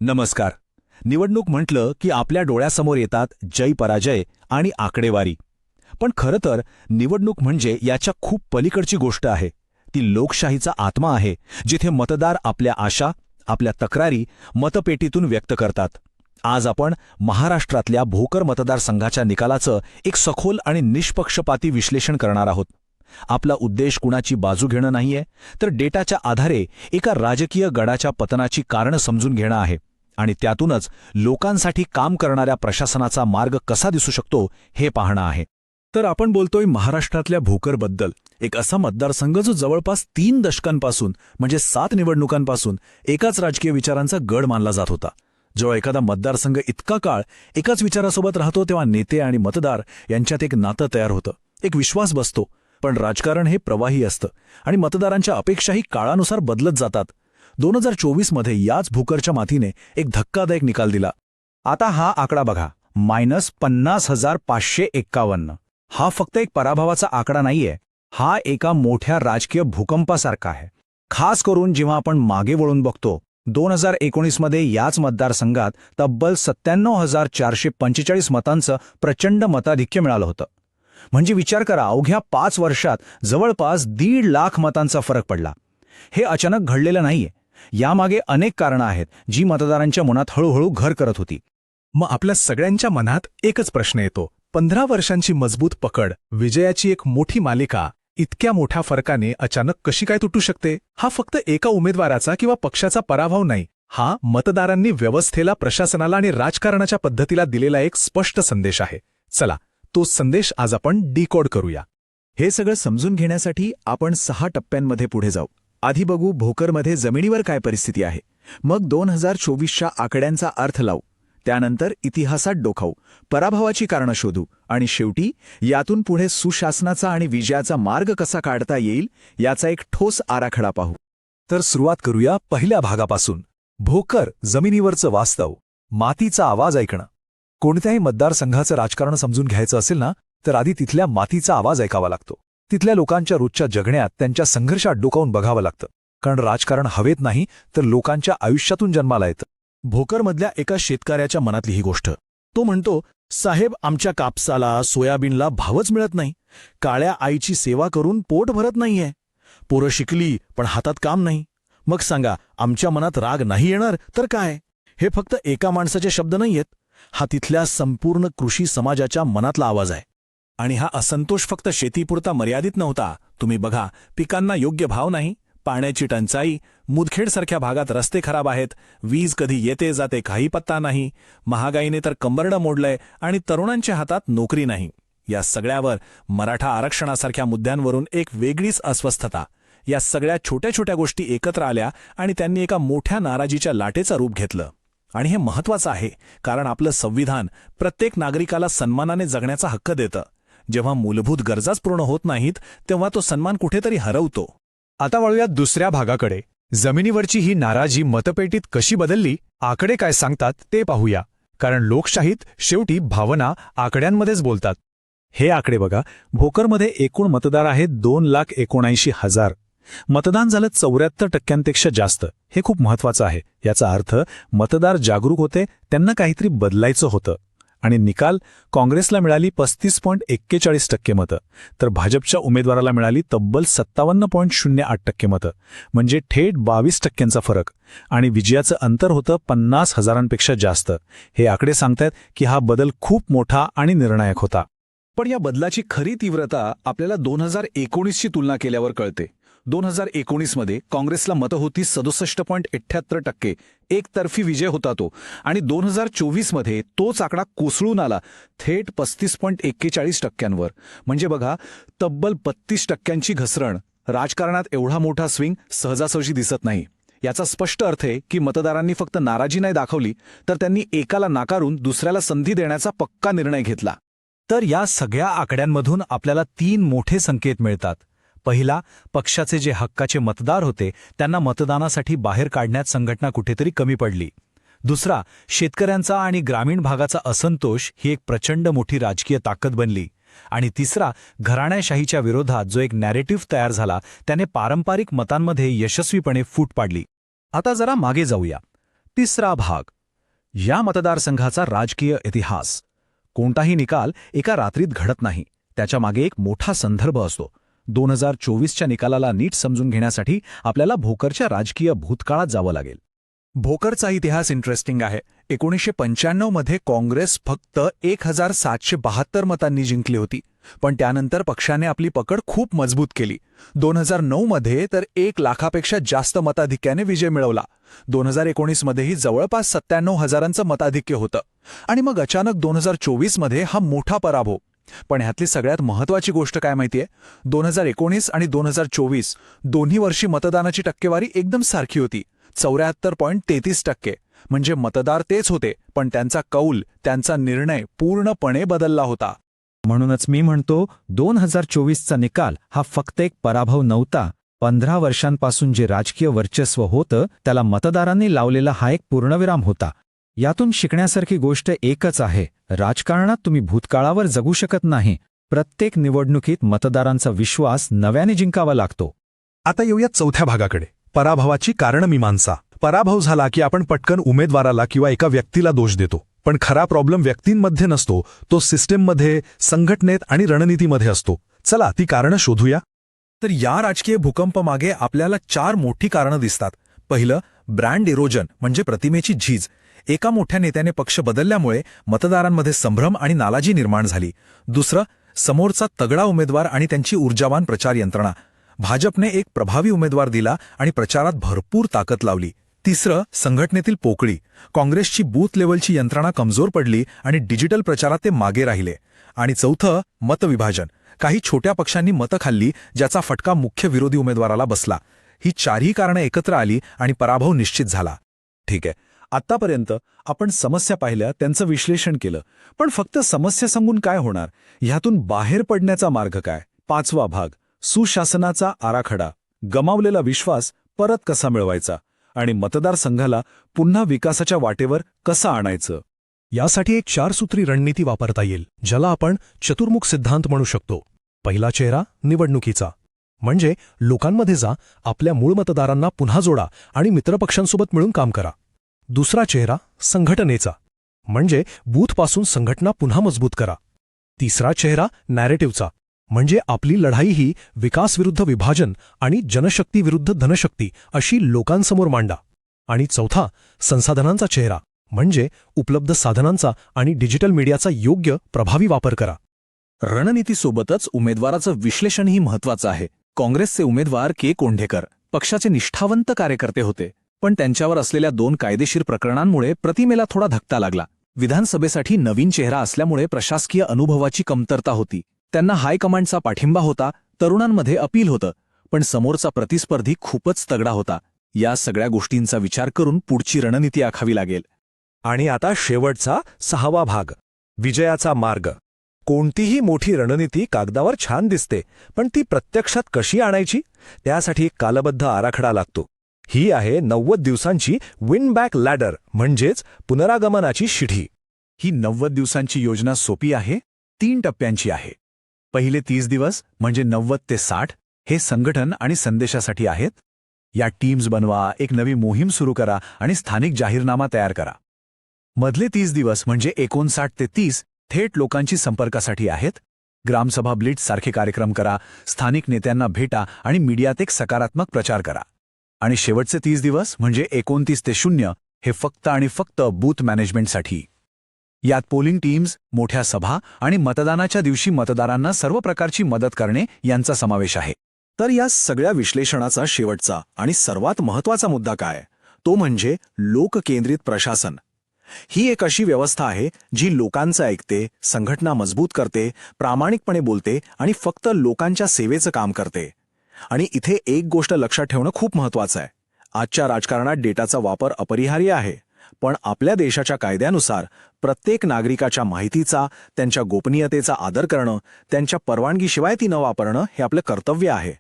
नमस्कार. निवडणूक म्हटलं की आपल्या डोळ्यासमोर येतात जय पराजय आणि आकडेवारी. पण खरं तर निवडणूक म्हणजे याच्या खूप पलीकडची गोष्ट आहे. ती लोकशाहीचा आत्मा आहे, जिथे मतदार आपल्या आशा, आपल्या तक्रारी मतपेटीतून व्यक्त करतात. आज आपण महाराष्ट्रातल्या भोकर मतदारसंघाच्या निकालाचं एक सखोल आणि निष्पक्षपाती विश्लेषण करणार आहोत. आपला उद्देश कुणाची बाजू घेणं नाहीये, तर डेटाच्या आधारे एका राजकीय गडाच्या पतनाची कारणं समजून घेणं आहे आणि त्यातूनच लोकांसाठी काम करणाऱ्या प्रशासनाचा मार्ग कसा दिसू शकतो हे पाहणं आहे. तर आपण बोलतोय महाराष्ट्रातल्या भोकरबद्दल, एक असा मतदारसंघ जो जवळपास 3 दशकांपासून म्हणजे 7 निवडणुकांपासून एकाच राजकीय विचारांचा गड मानला जात होता. जेव्हा एखादा मतदारसंघ इतका काळ एकाच विचारासोबत राहतो तेव्हा नेते आणि मतदार यांच्यात एक नातं तयार होतं, एक विश्वास बसतो. पण राजकारण हे प्रवाही असतं आणि मतदारांच्या अपेक्षाही काळानुसार बदलत जातात. 2024मध्ये याच भोकरच्या मातीने एक धक्कादायक निकाल दिला. आता हा आकडा बघा, -50,551. हा फक्त एक पराभवाचा आकडा नाहीये, हा एका मोठ्या राजकीय भूकंपासारखा आहे. खास करून जेव्हा आपण मागे वळून बघतो, 2019मध्ये याच मतदारसंघात तब्बल 97,445 मतांचं प्रचंड मताधिक्य मिळालं होतं. म्हणजे विचार करा, अवघ्या 5 वर्षात जवळपास 1.5 लाख मतांचा फरक पडला. हे अचानक घडलेलं नाहीये. यामागे अनेक कारणं आहेत, जी मतदारांच्या मनात हळूहळू घर करत होती. मग आपल्या सगळ्यांच्या मनात एकच प्रश्न येतो, 15 वर्षांची मजबूत पकड, विजयाची एक मोठी मालिका इतक्या मोठ्या फरकाने अचानक कशी काय तुटू शकते? हा फक्त एका उमेदवाराचा किंवा पक्षाचा पराभव नाही, हा मतदारांनी व्यवस्थेला, प्रशासनाला आणि राजकारणाच्या पद्धतीला दिलेला एक स्पष्ट संदेश आहे. चला, तो संदेश आज आपण डिकोड करूया. हे सगळं समजून घेण्यासाठी आपण 6 टप्प्यांमध्ये पुढे जाऊ. आधी बघू भोकरमध्ये जमिनीवर काय परिस्थिती आहे. मग 2024च्या आकड्यांचा अर्थ लावू. त्यानंतर इतिहासात डोकावू, पराभवाची कारणं शोधू आणि शेवटी यातून पुढे सुशासनाचा आणि विजयाचा मार्ग कसा काढता येईल याचा एक ठोस आराखडा पाहू. तर सुरुवात करूया पहिल्या भागापासून. भोकर, जमिनीवरचं वास्तव, मातीचा आवाज ऐकणं. कोणत्याही मतदारसंघाचं राजकारण समजून घ्यायचं असेल ना, तर आधी तिथल्या मातीचा आवाज ऐकावा लागतो. तिथल्या लोकांच्या रोजच्या जगण्यात, त्यांच्या संघर्षात डोकावून बघावं लागतं. कारण राजकारण हवेत नाही, तर लोकांच्या आयुष्यातून जन्माला येतं. भोकरमधल्या एका शेतकऱ्याच्या मनातली ही गोष्ट. तो म्हणतो, साहेब, आमच्या कापसाला, सोयाबीनला भावच मिळत नाही. काळ्या आईची सेवा करून पोट भरत नाहीये. पोरं शिकली, पण हातात काम नाही. मग सांगा, आमच्या मनात राग नाही येणार तर काय? हे फक्त एका माणसाचे शब्द नाहीयेत. हा तिथल्या संपूर्ण कृषी समाजाच्या मनातला आवाज आहे. आणि हा असंतोष फक्त शेतीपुरता मर्यादित नव्हता. तुम्ही बघा, पिकांना योग्य भाव नाही, पाण्याची टंचाई, मुदखेडसारख्या भागात रस्ते खराब आहेत, वीज कधी येते जाते काही पत्ता नाही, महागाईने तर कंबरडं मोडलंय आणि तरुणांच्या हातात नोकरी नाही. या सगळ्यावर मराठा आरक्षणासारख्या मुद्द्यांवरून एक वेगळीच अस्वस्थता. या सगळ्या छोट्या छोट्या गोष्टी एकत्र आल्या आणि त्यांनी एका मोठ्या नाराजीच्या लाटेचं रूप घेतलं. आणि हे महत्त्वाचं आहे, कारण आपलं संविधान प्रत्येक नागरिकाला सन्मानाने जगण्याचा हक्क देतं. जेव्हा मूलभूत गरजाच पूर्ण होत नाहीत, तेव्हा तो सन्मान कुठेतरी हरवतो. आता वळूयात दुसऱ्या भागाकडे. जमिनीवरची ही नाराजी मतपेटीत कशी बदलली, आकडे काय सांगतात ते पाहूया. कारण लोकशाहीत शेवटी भावना आकड्यांमध्येच बोलतात. हे आकडे बघा, भोकरमध्ये एकूण मतदार आहेत 2,79,000. मतदान झालं 74% जास्त. हे खूप महत्वाचं आहे. याचा अर्थ मतदार जागरूक होते, त्यांना काहीतरी बदलायचं होतं. आणि निकाल, काँग्रेसला मिळाली 35.41% मतं, तर भाजपच्या उमेदवाराला मिळाली तब्बल 57.08% मतं, म्हणजे थेट 22%चा फरक. आणि विजयाचं अंतर होतं 50,000पेक्षा जास्त. हे आकडे सांगतायत की हा बदल खूप मोठा आणि निर्णायक होता. पण या बदलाची खरी तीव्रता आपल्याला 2019ची तुलना केल्यावर कळते. 2019मध्ये काँग्रेसला मतं होती 67.78%, एकतर्फी विजय होता तो. आणि 2024मध्ये तोच आकडा कोसळून आला थेट 35.41%. म्हणजे बघा, तब्बल 32%ची घसरण. राजकारणात एवढा मोठा स्विंग सहजासहजी दिसत नाही. याचा स्पष्ट अर्थ आहे की मतदारांनी फक्त नाराजी नाही दाखवली, तर त्यांनी एकाला नाकारून दुसऱ्याला संधी देण्याचा पक्का निर्णय घेतला. तर या सगळ्या आकड्यांमधून आपल्याला 3 मोठे संकेत मिळतात. पहिला, पक्षाचे जे हक्काचे मतदार होते त्यांना मतदानासाठी बाहेर काढण्यात संघटना कुठेतरी कमी पडली. दुसरा, शेतकऱ्यांचा आणि ग्रामीण भागाचा असंतोष ही एक प्रचंड मोठी राजकीय ताकद बनली. आणि तिसरा, घराण्याशाहीच्या विरोधात जो एक नॅरेटिव्ह तयार झाला त्याने पारंपरिक मतांमध्ये यशस्वीपणे फूट पाडली. आता जरा मागे जाऊया. तिसरा भाग. या मतदारसंघाचा राजकीय इतिहास. कोणताही निकाल एका रात्रीत घडत नाही. त्याच्या मागे एक मोठा संदर्भ असतो. 2024च्या निकालाला नीट समजून घेण्यासाठी आपल्याला भोकरच्या राजकीय भूतकाळात जावं लागेल. भोकरचा इतिहास इंटरेस्टिंग आहे. 1995 मध्ये काँग्रेस फक्त 1772 मतांनी जिंकली होती, पण त्यानंतर पक्षाने आपली पकड खूप मजबूत केली. 2009 मध्ये तर 1 लाखापेक्षा जास्त मताधिक्याने विजय मिळवला. 2019 मध्येही जवळपास 97,000चं मताधिक्य होतं. आणि मग अचानक 2024 मध्ये हा मोठा पराभव. पण ह्यातली सगळ्यात महत्त्वाची गोष्ट काय माहितीये? 2019 आणि 2024 दोन्ही वर्षी मतदानाची टक्केवारी एकदम सारखी होती, 74.33%. म्हणजे मतदार तेच होते, पण त्यांचा कौल, त्यांचा निर्णय पूर्णपणे बदलला होता. म्हणूनच मी म्हणतो 2024चा निकाल हा फक्त एक पराभव नव्हता. 15 वर्षांपासून जे राजकीय वर्चस्व होतं त्याला मतदारांनी लावलेला हा एक पूर्णविराम होता. यातून शिकण्यासारखी गोष्ट एकच आहे, राजकारणात तुम्ही भूतकाळावर जगू शकत नाही. प्रत्येक निवडणुकीत मतदारांचा विश्वास नव्याने जिंकावा लागतो. आता येऊयात चौथ्या भागाकडे, पराभवाची कारणमीमांसा. पराभव झाला की आपण पटकन उमेदवाराला किंवा एका व्यक्तीला दोष देतो. पण खरा प्रॉब्लेम व्यक्तींमध्ये नसतो, तो सिस्टीममध्ये, संघटनेत आणि रणनीतीमध्ये असतो. चला ती कारणं शोधूया. तर या राजकीय भूकंपामागे आपल्याला 4 मोठी कारणं दिसतात. पहिलं, ब्रँड इरोजन म्हणजे प्रतिमेची झीज. एका मोठ्या नेत्याने पक्ष बदलल्यामुळे मतदारांमध्ये संभ्रम आणि नाराजी निर्माण झाली. दुसरं, समोरचा तगडा उमेदवार आणि त्यांची ऊर्जावान प्रचार यंत्रणा. भाजपने एक प्रभावी उमेदवार दिला आणि प्रचारात भरपूर ताकद लावली. तिसरं, संघटनेतील पोकळी. काँग्रेसची बूथ लेव्हलची यंत्रणा कमजोर पडली आणि डिजिटल प्रचारात ते मागे राहिले. आणि चौथं, मतविभाजन. काही छोट्या पक्षांनी मतं खाल्ली, ज्याचा फटका मुख्य विरोधी उमेदवाराला बसला. ही 4ही कारणं एकत्र आली आणि पराभव निश्चित झाला. ठीक आहे, आत्तापर्यंत आपण समस्या पाहिल्या, त्यांचं विश्लेषण केलं. पण फक्त समस्या सांगून काय होणार? ह्यातून बाहेर पडण्याचा मार्ग काय? 5वा भाग, सुशासनाचा आराखडा. गमावलेला विश्वास परत कसा मिळवायचा आणि मतदारसंघाला पुन्हा विकासाच्या वाटेवर कसं आणायचं? यासाठी एक 4 सूत्री रणनीती वापरता येईल, ज्याला आपण चतुर्मुख सिद्धांत म्हणू शकतो. पहिला चेहरा निवडणुकीचा, म्हणजे लोकांमध्ये जा, आपल्या मूळ मतदारांना पुन्हा जोडा आणि मित्रपक्षांसोबत मिळून काम करा. दुसरा चेहरा संघटनेचा, म्हणजे बूथपासून संघटना पुन्हा मजबूत करा. तिसरा चेहरा नॅरेटिव्हचा, म्हणजे आपली लढाई ही विकासविरुद्ध विभाजन आणि जनशक्ती विरुद्ध धनशक्ती अशी लोकांसमोर मांडा. आणि चौथा, संसाधनांचा चेहरा, म्हणजे उपलब्ध साधनांचा आणि डिजिटल मीडियाचा योग्य प्रभावी वापर करा. रणनीतीसोबतच उमेदवाराचं विश्लेषणही महत्त्वाचं आहे. काँग्रेसचे उमेदवार के. कोंढेकर पक्षाचे निष्ठावंत कार्यकर्ते होते, पण त्यांच्यावर असलेल्या 2 कायदेशीर प्रकरणांमुळे प्रतिमेला थोडा धक्का लागला. विधानसभेसाठी नवीन चेहरा असल्यामुळे प्रशासकीय अनुभवाची कमतरता होती. त्यांना हायकमांडचा पाठिंबा होता, तरुणांमध्ये अपील होतं, पण समोरचा प्रतिस्पर्धी खूपच तगडा होता. या सगळ्या गोष्टींचा विचार करून पुढची रणनीती आखावी लागेल. आणि आता शेवटचा 6वा भाग, विजयाचा मार्ग. कोणतीही मोठी रणनीती कागदावर छान दिसते, पण ती प्रत्यक्षात कशी आणायची? त्यासाठी एक कालबद्ध आराखडा लागतो. ही आहे 90 दिवसांची विन बॅक लॅडर, म्हणजेच पुनरागमनाची शिढी. ही 90 दिवसांची योजना सोपी आहे, 3 टप्प्यांची आहे. पहिले 30 दिवस म्हणजे 90 ते 60 हे संघटन आणि संदेशासाठी आहेत. या टीम्स बनवा, एक नवी मोहीम सुरू करा आणि स्थानिक जाहीरनामा तयार करा. मधले 30 दिवस म्हणजे 59 ते 30 थेट लोकांची संपर्कासाठी आहेत. ग्रामसभा ब्लिट्झ सारखे कार्यक्रम करा, स्थानिक नेत्यांना भेटा आणि मीडियात एक सकारात्मक प्रचार करा. आणि शेवटचे 30 दिवस म्हणजे 29 ते 0 हे फक्त आणि फक्त बूथ मॅनेजमेंटसाठी. यात पोलिंग टीम्स, मोठ्या सभा आणि मतदानाच्या दिवशी मतदारांना सर्व प्रकारची मदत करणे यांचा समावेश आहे. तर या सगळ्या विश्लेषणाचा शेवटचा आणि सर्वात महत्त्वाचा मुद्दा काय? तो म्हणजे लोककेंद्रित प्रशासन. ही एक अशी व्यवस्था आहे जी लोकांचं ऐकते, संघटना मजबूत करते, प्रामाणिकपणे बोलते आणि फक्त लोकांच्या सेवेचं काम करते. आणि इथे एक गोष्ट लक्षात ठेवणं खूप महत्त्वाचं आहे. आजच्या राजकारणात डेटाचा वापर अपरिहार्य आहे, पण आपल्या देशाच्या कायद्यानुसार प्रत्येक नागरिकाच्या माहितीचा, त्यांच्या गोपनीयतेचा आदर करणं, त्यांच्या परवानगीशिवाय ती न वापरणं हे आपलं कर्तव्य आहे.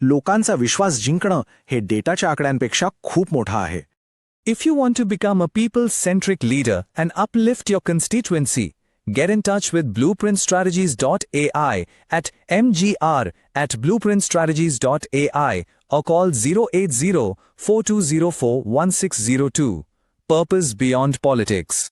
लोकांचा विश्वास जिंकणं हे डेटाच्या आकड्यांपेक्षा खूप मोठं आहे. If you want to become a people-centric leader and uplift your constituency, get in touch with blueprintstrategies.ai at mgr@blueprintstrategies.ai or call 080-4204-1602. Purpose beyond politics.